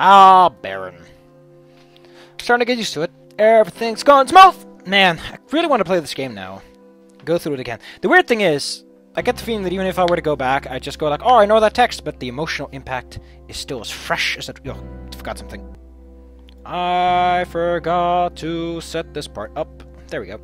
Ah, Baron. Starting to get used to it. Everything's going smooth! Man, I really want to play this game now. Go through it again. The weird thing is, I get the feeling that even if I were to go back, I'd just go like, oh, I know that text, but the emotional impact is still as fresh as it... Oh, I forgot something. I forgot to set this part up. There we go.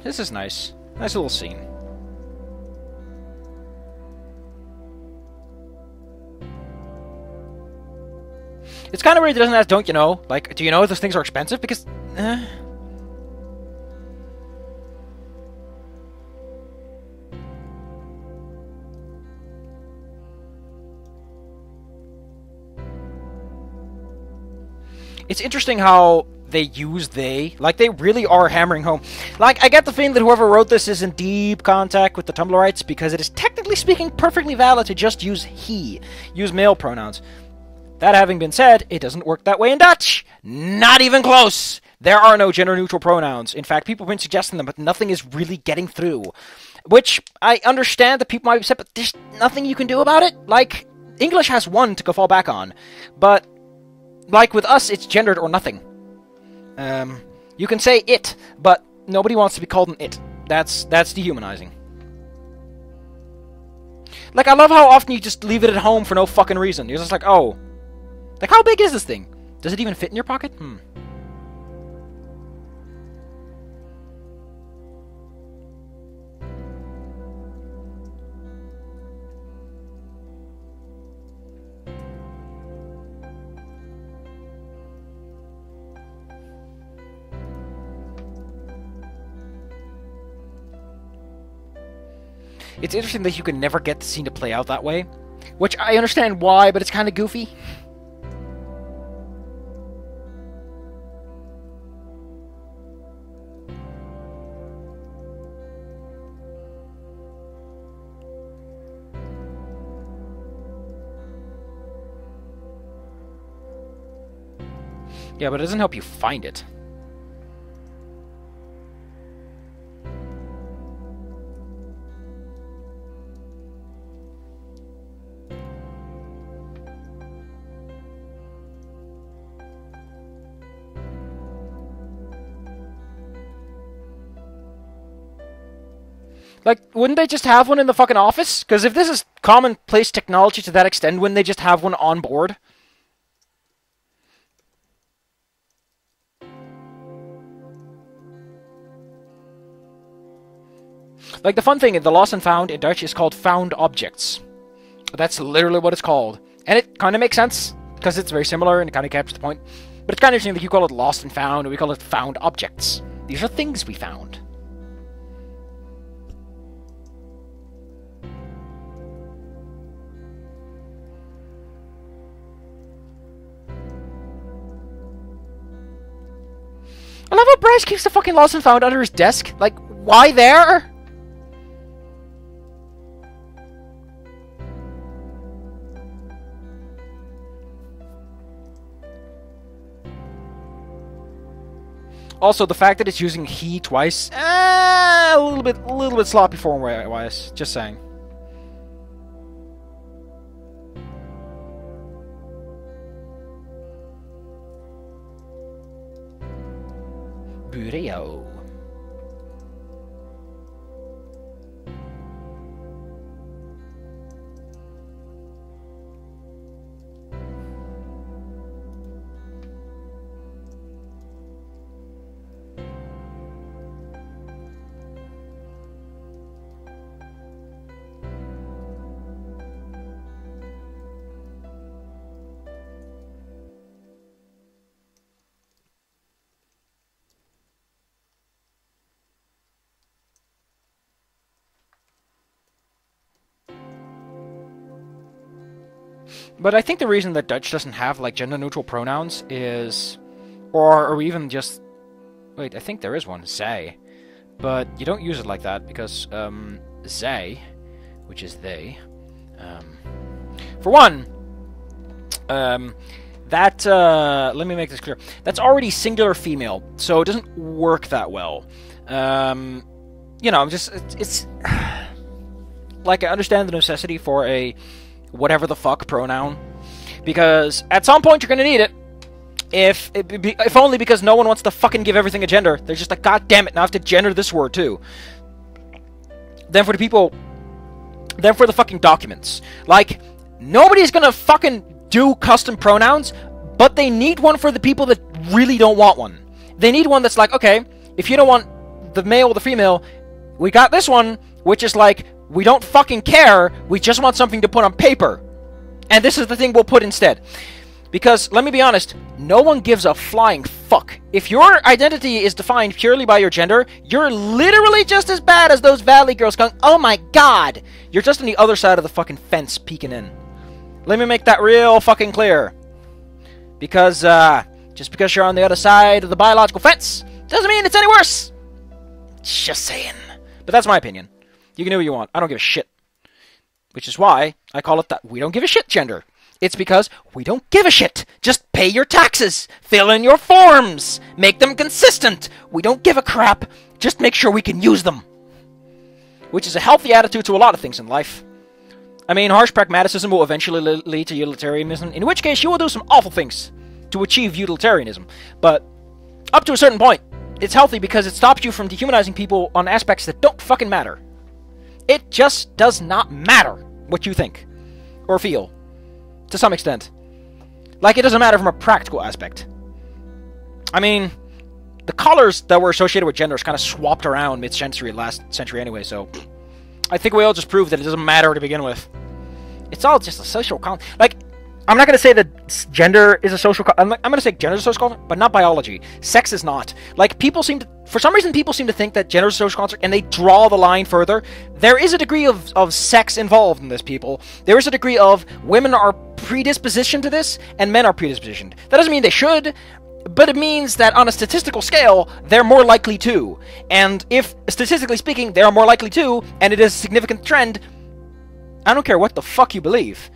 This is nice. Nice little scene. It's kind of weird it doesn't ask, don't you know? Like, do you know those things are expensive? Because... It's interesting how they use they. Like, they really are hammering home. Like, I get the feeling that whoever wrote this is in deep contact with the Tumblrites, because it is technically speaking perfectly valid to just use he. Use male pronouns. That having been said, it doesn't work that way in Dutch. Not even close. There are no gender-neutral pronouns. In fact, people have been suggesting them, but nothing is really getting through. Which, I understand that people might be upset, but there's nothing you can do about it. Like, English has one to go fall back on. But, like with us, it's gendered or nothing. You can say it, but nobody wants to be called an it. That's dehumanizing. Like, I love how often you just leave it at home for no fucking reason. You're just like, oh. Like, how big is this thing? Does it even fit in your pocket? It's interesting that you can never get the scene to play out that way. Which, I understand why, but it's kind of goofy. Yeah, but it doesn't help you find it. Like, wouldn't they just have one in the fucking office? Because if this is commonplace technology to that extent, wouldn't they just have one on board? Like, the fun thing, the lost and found in Dutch is called found objects. That's literally what it's called. And it kind of makes sense, because it's very similar and it kind of captures the point. But it's kind of interesting that you call it lost and found, and we call it found objects. These are things we found. I love how Bryce keeps the fucking lost and found under his desk. Like, why there? Also, the fact that it's using he twice, a little bit sloppy form-wise. Just saying. Bureo. But I think the reason that Dutch doesn't have, like, gender-neutral pronouns is... Or even just... Wait, I think there is one. Zij. but you don't use it like that because they, which is they, for one, that let me make this clear. That's already singular female, so it doesn't work that well. You know, it's like I understand the necessity for a whatever the fuck pronoun, because at some point you're gonna need it. If only because no one wants to fucking give everything a gender. They're just like, God damn it, now I have to gender this word too. Then for the people, then for the fucking documents. Like, nobody's gonna fucking do custom pronouns, but they need one for the people that really don't want one. They need one that's like, okay, if you don't want the male or the female, we got this one, which is like, we don't fucking care, we just want something to put on paper. And this is the thing we'll put instead. Because, let me be honest, no one gives a flying fuck. If your identity is defined purely by your gender, you're literally just as bad as those Valley girls going, oh my god! You're just on the other side of the fucking fence peeking in. Let me make that real fucking clear. Because, just because you're on the other side of the biological fence, doesn't mean it's any worse. Just saying. But that's my opinion. You can do what you want. I don't give a shit. Which is why I call it that we don't give a shit gender. It's because we don't give a shit. Just pay your taxes. Fill in your forms. Make them consistent. We don't give a crap. Just make sure we can use them. Which is a healthy attitude to a lot of things in life. I mean, harsh pragmaticism will eventually lead to utilitarianism, in which case you will do some awful things to achieve utilitarianism. But up to a certain point, it's healthy because it stops you from dehumanizing people on aspects that don't fucking matter. It just does not matter what you think or feel. To some extent. Like, it doesn't matter from a practical aspect. I mean, the colors that were associated with genders kind of swapped around mid-century, last century anyway, so I think we all just proved that it doesn't matter to begin with. It's all just a social like, I'm not going to say that gender is a social I'm going to say gender is a social construct, but not biology. Sex is not. Like, people seem to, for some reason, people seem to think that gender is a social construct, and they draw the line further. There is a degree of sex involved in this, people. There is a degree of women are predispositioned to this, and men are predispositioned. That doesn't mean they should, but it means that on a statistical scale, they're more likely to. And if, statistically speaking, they are more likely to, and it is a significant trend, I don't care what the fuck you believe.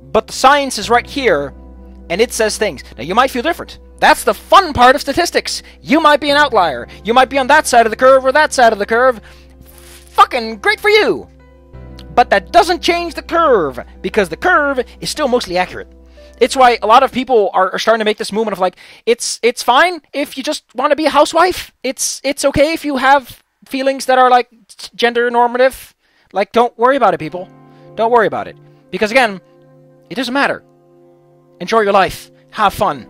But the science is right here, and it says things. Now, you might feel different. That's the fun part of statistics. You might be an outlier. You might be on that side of the curve or that side of the curve. Fucking great for you. But that doesn't change the curve, because the curve is still mostly accurate. It's why a lot of people are starting to make this movement of like, it's fine if you just want to be a housewife. It's okay if you have feelings that are like gender normative. Like, don't worry about it, people. Don't worry about it. Because again, it doesn't matter. Enjoy your life. Have fun.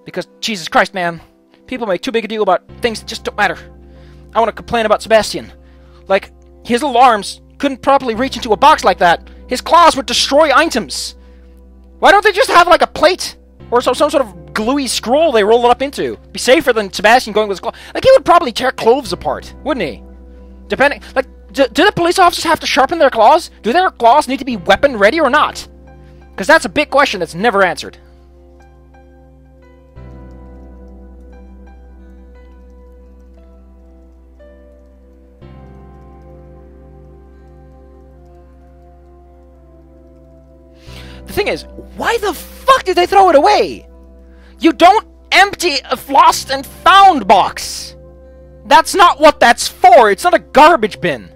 Because, Jesus Christ, man, people make too big a deal about things that just don't matter. I want to complain about Sebastian. Like, his little arms couldn't properly reach into a box like that. His claws would destroy items. Why don't they just have, like, a plate? Or some sort of gluey scroll they roll it up into? It'd be safer than Sebastian going with his claws. Like, he would probably tear clothes apart, wouldn't he? Depending, like, do the police officers have to sharpen their claws? Do their claws need to be weapon ready or not? Because that's a big question that's never answered. The thing is, why the fuck did they throw it away? You don't empty a lost and found box. That's not what that's for. It's not a garbage bin.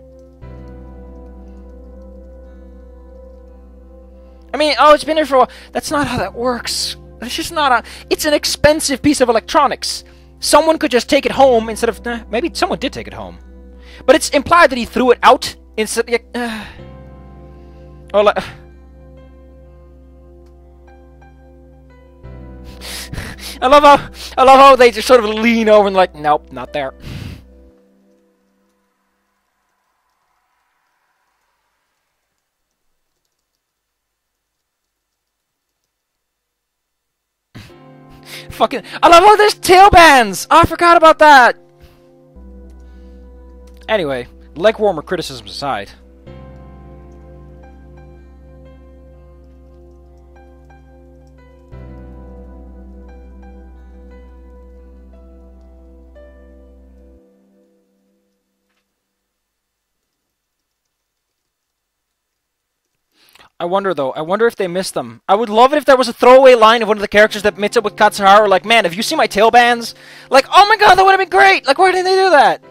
I mean, oh, it's been there for a while. That's not how that works. It's just not a... It's an expensive piece of electronics. Someone could just take it home instead of... maybe someone did take it home. But it's implied that he threw it out instead... oh, like... I love how they just sort of lean over and like, nope, not there. Fucking, I love how there's tail bands! Oh, I forgot about that! Anyway, leg warmer criticisms aside. I wonder though. I wonder if they missed them. I would love it if there was a throwaway line of one of the characters that meets up with Katsuhara. Like, man, have you seen my tail bands? Like, oh my god, that would have been great. Like, why didn't they do that?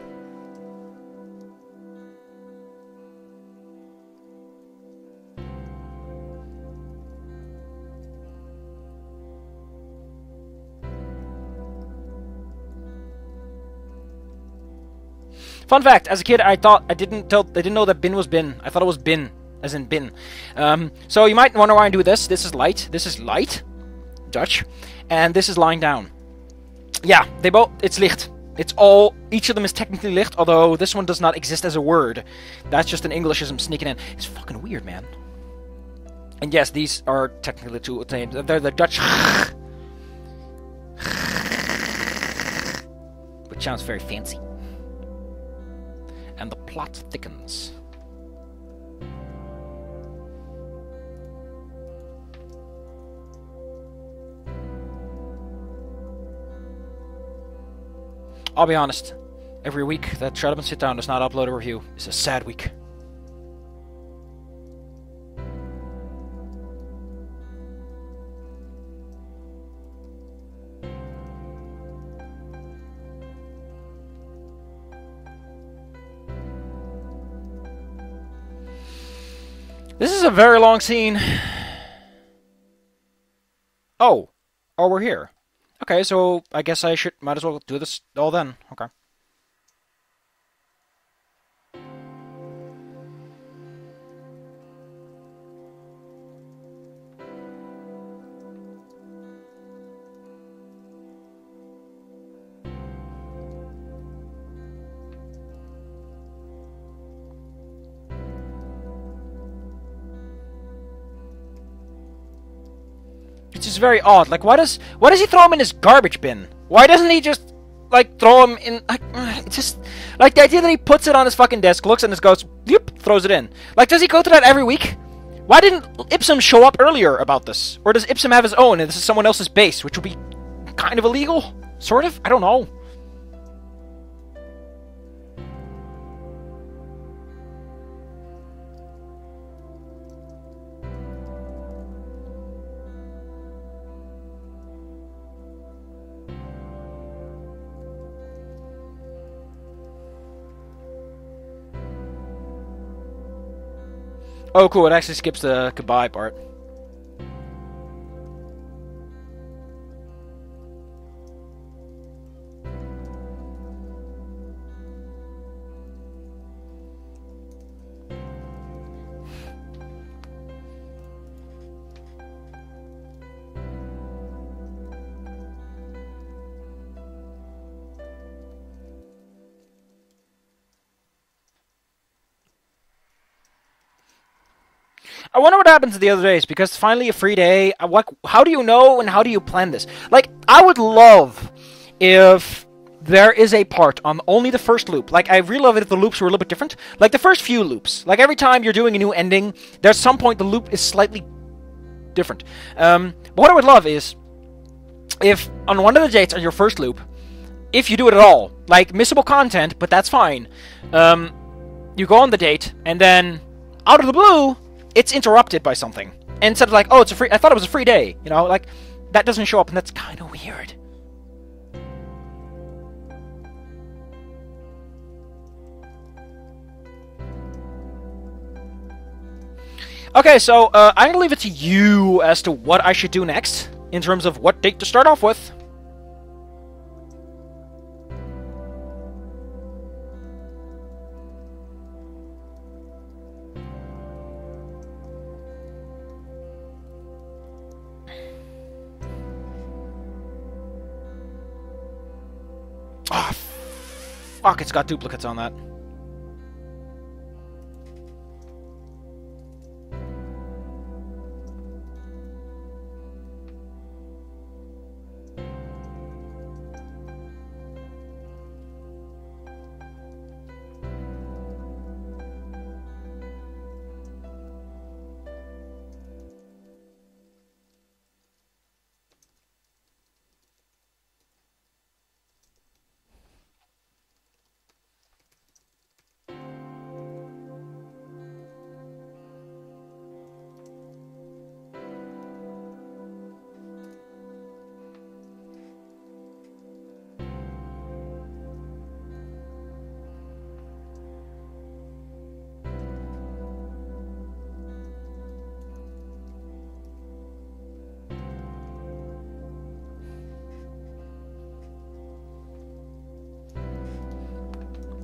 Fun fact: as a kid, I didn't know that bin was bin. I thought it was bin, as in bin. So you might wonder why I do this. This is light. This is light, Dutch, and this is lying down. Yeah, they both. It's licht. It's all. Each of them is technically licht, although this one does not exist as a word. That's just an Englishism sneaking in. It's fucking weird, man. And yes, these are technically two names. They're the Dutch, which sounds very fancy. And the plot thickens. I'll be honest, every week that Shut Up and Sit Down does not upload a review is a sad week. This is a very long scene. Oh, we're here. Okay, so I guess I might as well do this all then. Okay. It's just very odd. Like, why does he throw him in his garbage bin? Why doesn't he just, like, throw him in, like, it's just, like, the idea that he puts it on his fucking desk, looks and just goes, yep, throws it in. Like, does he go through that every week? Why didn't Ipsum show up earlier about this? Or does Ipsum have his own and this is someone else's base, which would be kind of illegal? Sort of? I don't know. Oh, cool. It actually skips the goodbye part. I wonder what happens the other days, because it's finally a free day. How do you know and how do you plan this? Like, I would love if there is a part on only the first loop. Like, I really love it if the loops were a little bit different. Like, the first few loops. Like, every time you're doing a new ending, there's some point the loop is slightly different. But what I would love is if on one of the dates on your first loop, if you do it at all, like, missable content, but that's fine, you go on the date, and then, out of the blue, it's interrupted by something. And instead of like, oh, I thought it was a free day. You know, like, that doesn't show up, and that's kind of weird. Okay, so, I'm gonna leave it to you as to what I should do next, in terms of what date to start off with. Oh, fuck, it's got duplicates on that.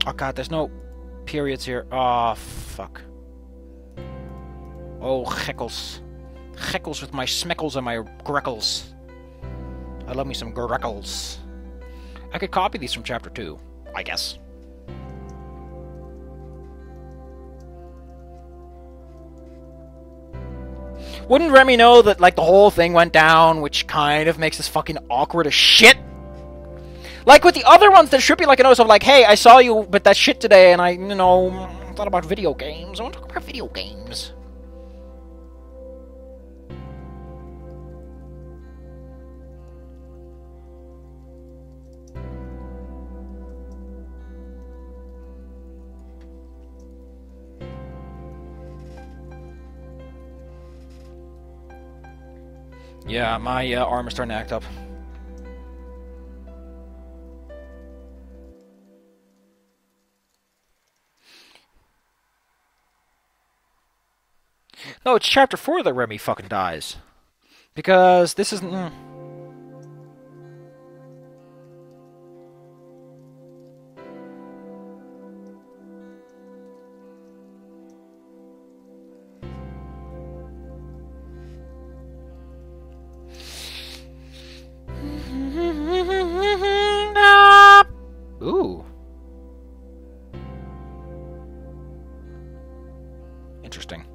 Oh god, there's no periods here. Oh, fuck. Oh, heckles. Heckles with my smeckles and my greckles. I love me some greckles. I could copy these from chapter 2, I guess. Wouldn't Remy know that, like, the whole thing went down, which kind of makes this fucking awkward as shit? Like, with the other ones, there should be, like, a notice of, like, hey, I saw you with that shit today, and I, you know, thought about video games. I want to talk about video games. Yeah, my arm is starting to act up. No, it's chapter 4 that Remy fucking dies. Because this isn't... Ooh. Interesting.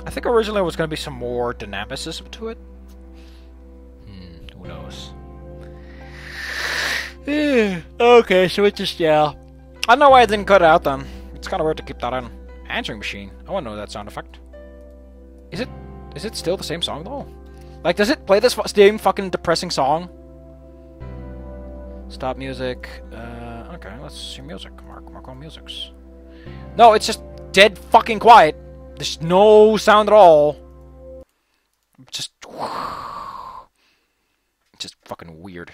I think originally there was going to be some more dynamicism to it. Who knows? Okay, so it's just, yeah. I don't know why I didn't cut it out then. It's kind of weird to keep that in. Answering machine. I want to know that sound effect. Is it still the same song though? Like, does it play this same fucking depressing song? Stop music. Okay, let's see music. Mark on musics. No, it's just dead fucking quiet. There's no sound at all. Just fucking weird.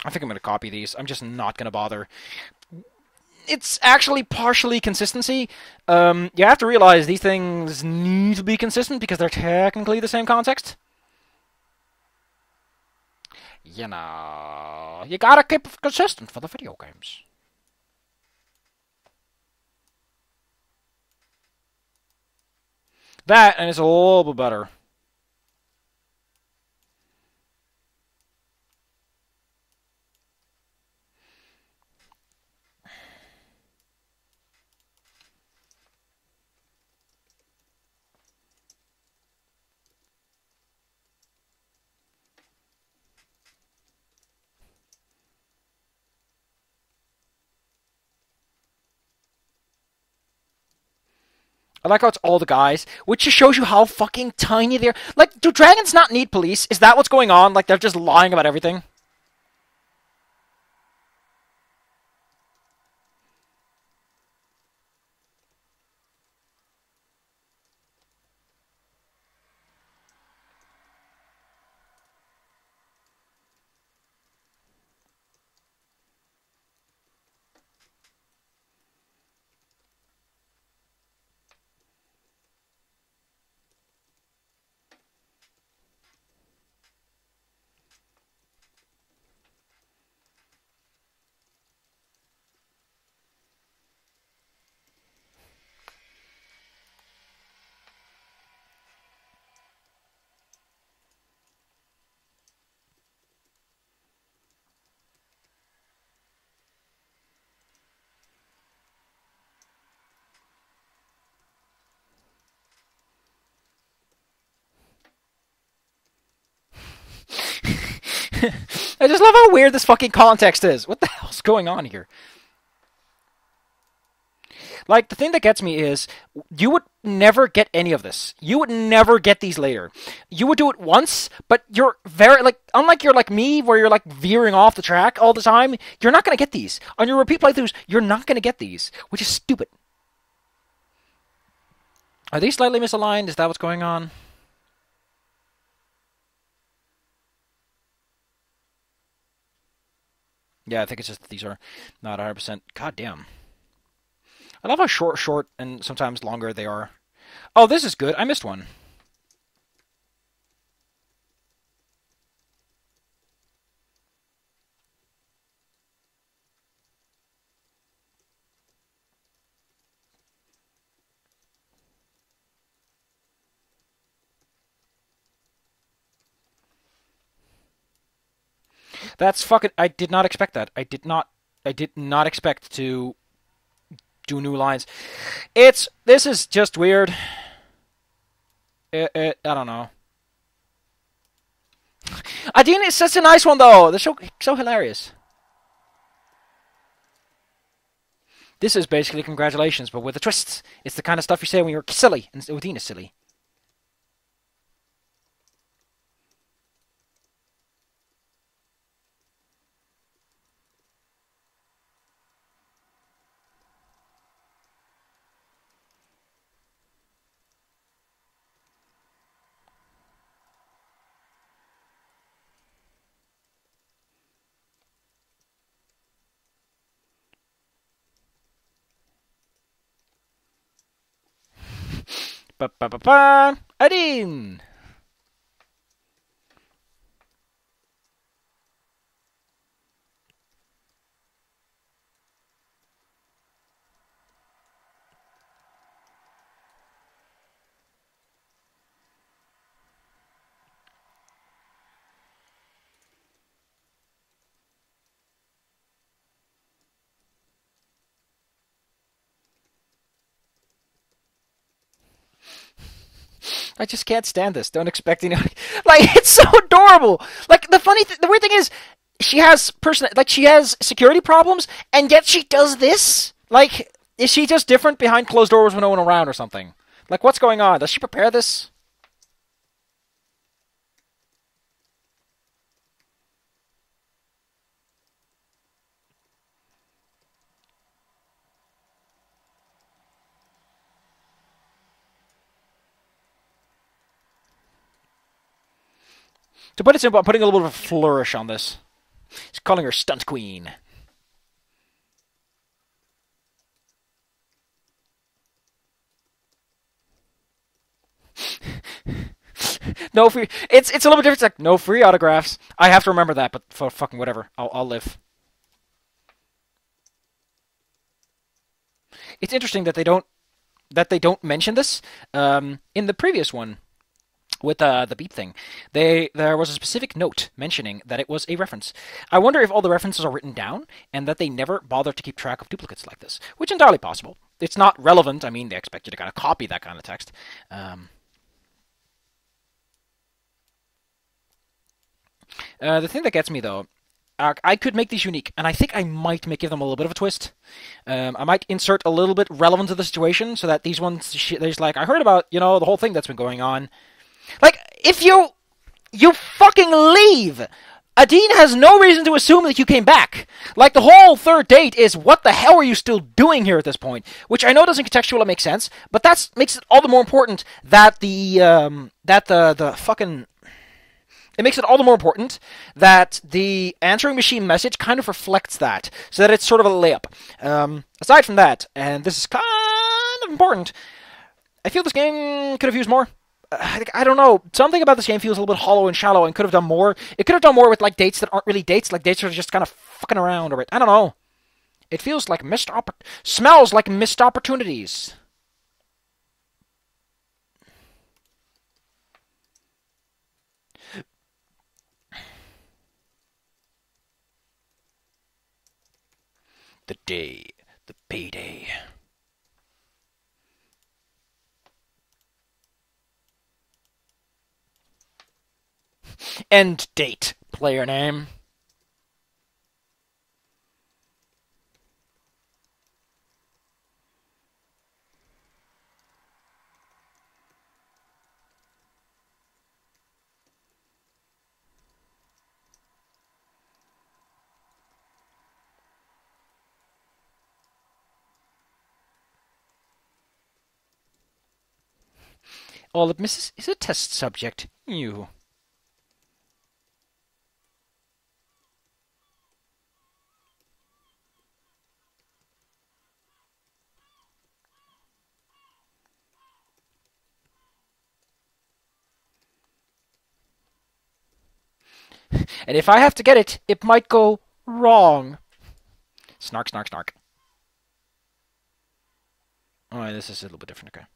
I think I'm going to copy these. I'm just not going to bother. It's actually partially consistency. You have to realize these things need to be consistent because they're technically the same context. You know, you gotta keep it consistent for the video games. That, and it's a little bit better. I like how it's all the guys, which just shows you how fucking tiny they're. Like, do dragons not need police? Is that what's going on? Like, they're just lying about everything? I just love how weird this fucking context is. What the hell's going on here? Like, the thing that gets me is, you would never get any of this. You would never get these later. You would do it once, but you're very, like, unlike you're like me, where you're, like, veering off the track all the time, you're not going to get these. On your repeat playthroughs, you're not going to get these, which is stupid. Are these slightly misaligned? Is that what's going on? Yeah, I think it's just that these are not 100%. God damn. I love how short, and sometimes longer they are. Oh, this is good. I missed one. That's fucking. I did not expect that. I did not. I did not expect to do new lines. This is just weird. I don't know. Adina is such a nice one though. They're so hilarious. This is basically congratulations, but with a twist. It's the kind of stuff you say when you're silly, and Odin is silly. Ba ba ba ba. Adin. I just can't stand this. Don't expect any. Like it's so adorable. Like the weird thing is, she has security problems, and yet she does this. Like, is she just different behind closed doors with no one around or something? Like, what's going on? Does she prepare this? To put it simple, I'm putting a little bit of a flourish on this. He's calling her stunt queen. No free. It's a little bit different. It's like no free autographs. I have to remember that, but for fucking whatever. I'll live. It's interesting that they don't mention this in the previous one with the beep thing. There was a specific note mentioning that it was a reference. I wonder if all the references are written down and that they never bother to keep track of duplicates like this, which is entirely possible. It's not relevant. I mean, they expect you to kind of copy that kind of text. The thing that gets me though, I could make these unique, and I think I might give them a little bit of a twist. I might insert a little bit relevant to the situation, so that these ones, there's like, I heard about, the whole thing that's been going on. Like, if you fucking leave, Adine has no reason to assume that you came back. Like, the whole third date is, what the hell are you still doing here at this point? Which I know doesn't contextually make sense, but that makes it all the more important that the fucking... It makes it all the more important that the answering machine message kind of reflects that, so that it's sort of a layup. Aside from that, and this is kind of important, I feel this game could have used more. I don't know. Something about this game feels a little bit hollow and shallow, and could have done more. It could have done more with like dates that aren't really dates, like dates that are just kind of fucking around, or I don't know. It feels like smells like missed opportunities. The day, the payday. End date, player name. All it misses is a test subject. You. And if I have to get it, it might go wrong. Snark, snark, snark. Alright, this is a little bit different, okay.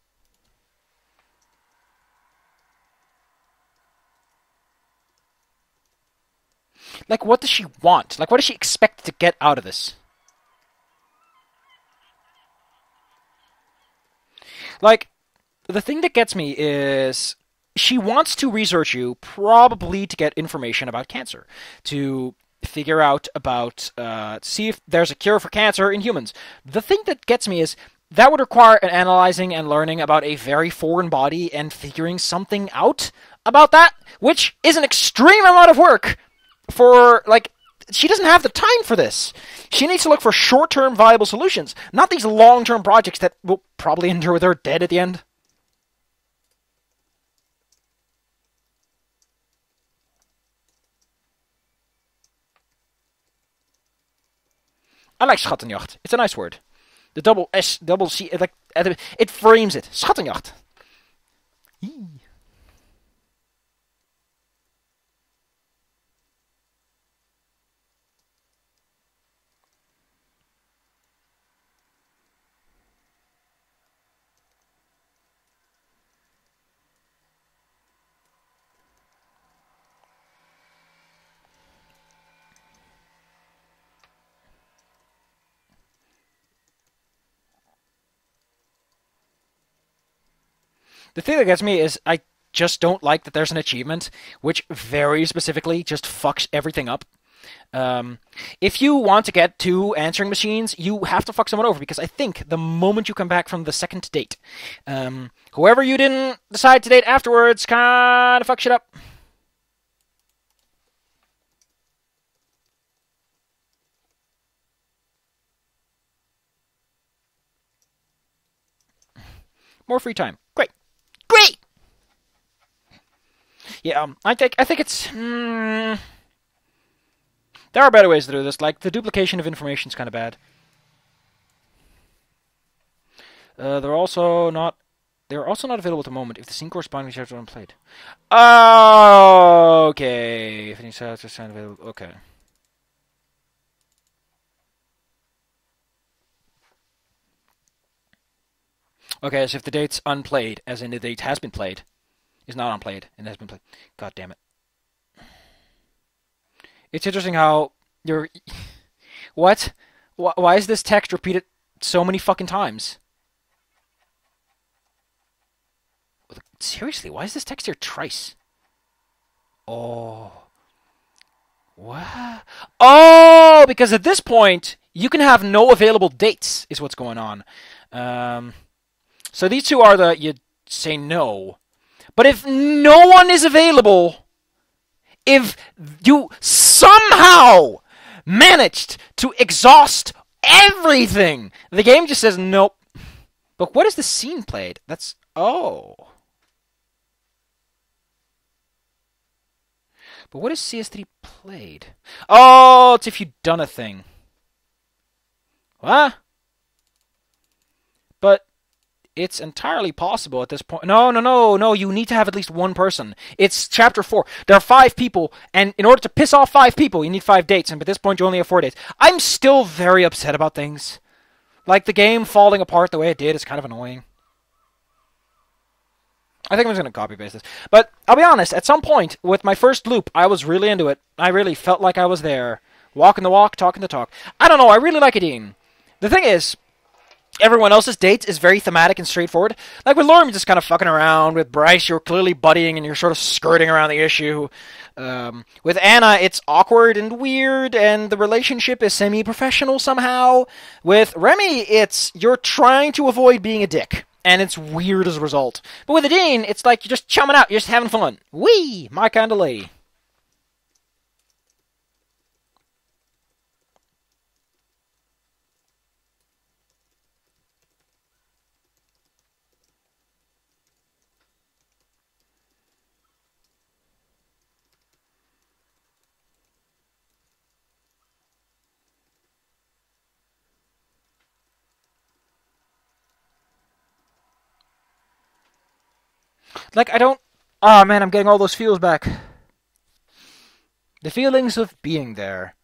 Like, what does she want? Like, what does she expect to get out of this? Like, the thing that gets me is she wants to research you, probably to get information about cancer, to figure out about, see if there's a cure for cancer in humans. The thing that gets me is that would require an analyzing and learning about a very foreign body and figuring something out about that, which is an extreme amount of work for, like, she doesn't have the time for this. She needs to look for short-term viable solutions, not these long-term projects that will probably endure with her dead at the end. I like Schattenjacht. It's a nice word. The double S, double C, like, it frames it. Schattenjacht. The thing that gets me is I just don't like that there's an achievement which very specifically just fucks everything up. Um, if you want to get to answering machines, you have to fuck someone over because I think the moment you come back from the second date, whoever you didn't decide to date afterwards kind of fuck shit up. More free time. Great. Great! Yeah, I think it's there are better ways to do this. Like the duplication of information is kind of bad. They're also not available at the moment if the scene corresponding chapters are unplayed. Okay. If any chapters are available, okay. Okay, so if the date's unplayed, as in the date has been played, is not unplayed and has been played. God damn it. It's interesting how you're. What? Why is this text repeated so many fucking times? Seriously, why is this text here thrice? Oh. What? Oh, because at this point, you can have no available dates, is what's going on. So these two are you say no. But if no one is available, if you somehow managed to exhaust everything, the game just says nope. But what is the scene played? That's. Oh. But what is CS3 played? Oh, it's if you've done a thing. What? But it's entirely possible at this point. No. You need to have at least one person. It's chapter 4. There are 5 people, and in order to piss off 5 people, you need 5 dates. And at this point, you only have 4 dates. I'm still very upset about things. Like the game falling apart the way it did is kind of annoying. I think I'm just going to copy paste this. But I'll be honest, at some point, with my first loop, I was really into it. I really felt like I was there. Walking the walk, talking the talk. I don't know, I really like Adine. The thing is, everyone else's dates is very thematic and straightforward. Like with Lauren, you're just kind of fucking around. With Bryce, you're clearly buddying and you're sort of skirting around the issue. With Anna, it's awkward and weird, and the relationship is semi-professional somehow. With Remy, it's you're trying to avoid being a dick. And it's weird as a result. But with Adine, it's like you're just chumming out, you're just having fun. Wee! My kind of lady. Like, I don't. Oh man, I'm getting all those feels back. The feelings of being there.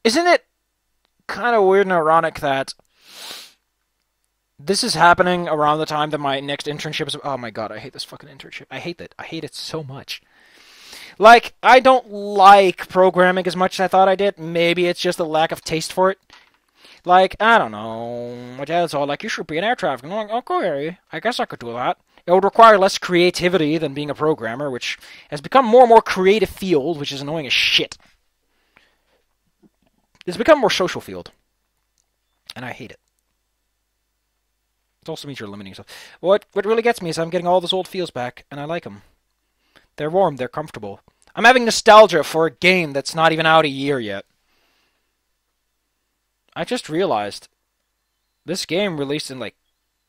Isn't it kind of weird and ironic that this is happening around the time that my next internship is... Oh my god, I hate this fucking internship. I hate it. I hate it so much. Like, I don't like programming as much as I thought I did. Maybe it's just a lack of taste for it. Like, I don't know. My dad's all like, you should be an air traffic. And I'm like, okay, I guess I could do that. It would require less creativity than being a programmer, which has become more and more creative field, which is annoying as shit. It's become more social field. And I hate it. It also means you're limiting yourself. What really gets me is I'm getting all those old feels back, and I like them. They're warm, they're comfortable. I'm having nostalgia for a game that's not even out a year yet. I just realized this game released in, like,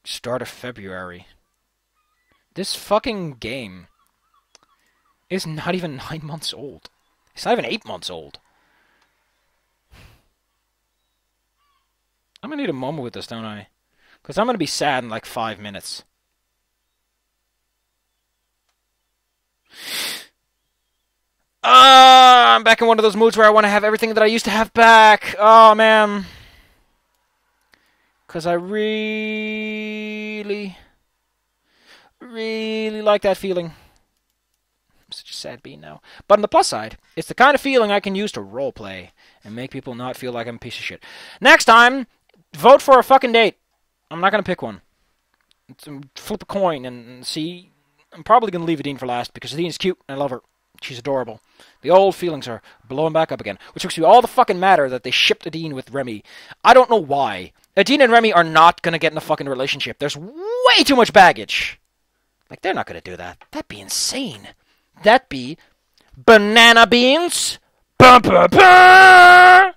start of February. This fucking game is not even 9 months old. It's not even 8 months old. I'm gonna need a moment with this, don't I? Because I'm gonna be sad in like 5 minutes. I'm back in one of those moods where I want to have everything that I used to have back. Oh, man. Because I really like that feeling. I'm such a sad bean now. But on the plus side, it's the kind of feeling I can use to roleplay and make people not feel like I'm a piece of shit. Next time, vote for a fucking date. I'm not going to pick one. Flip a coin and see. I'm probably going to leave Adine for last because Adine's cute and I love her. She's adorable. The old feelings are blowing back up again, which makes me all the fucking matter that they shipped Adine with Remy. I don't know why. Adine and Remy are not going to get in a fucking relationship. There's way too much baggage. Like, they're not going to do that. That'd be insane. That'd be banana beans. Bum, bum, bum.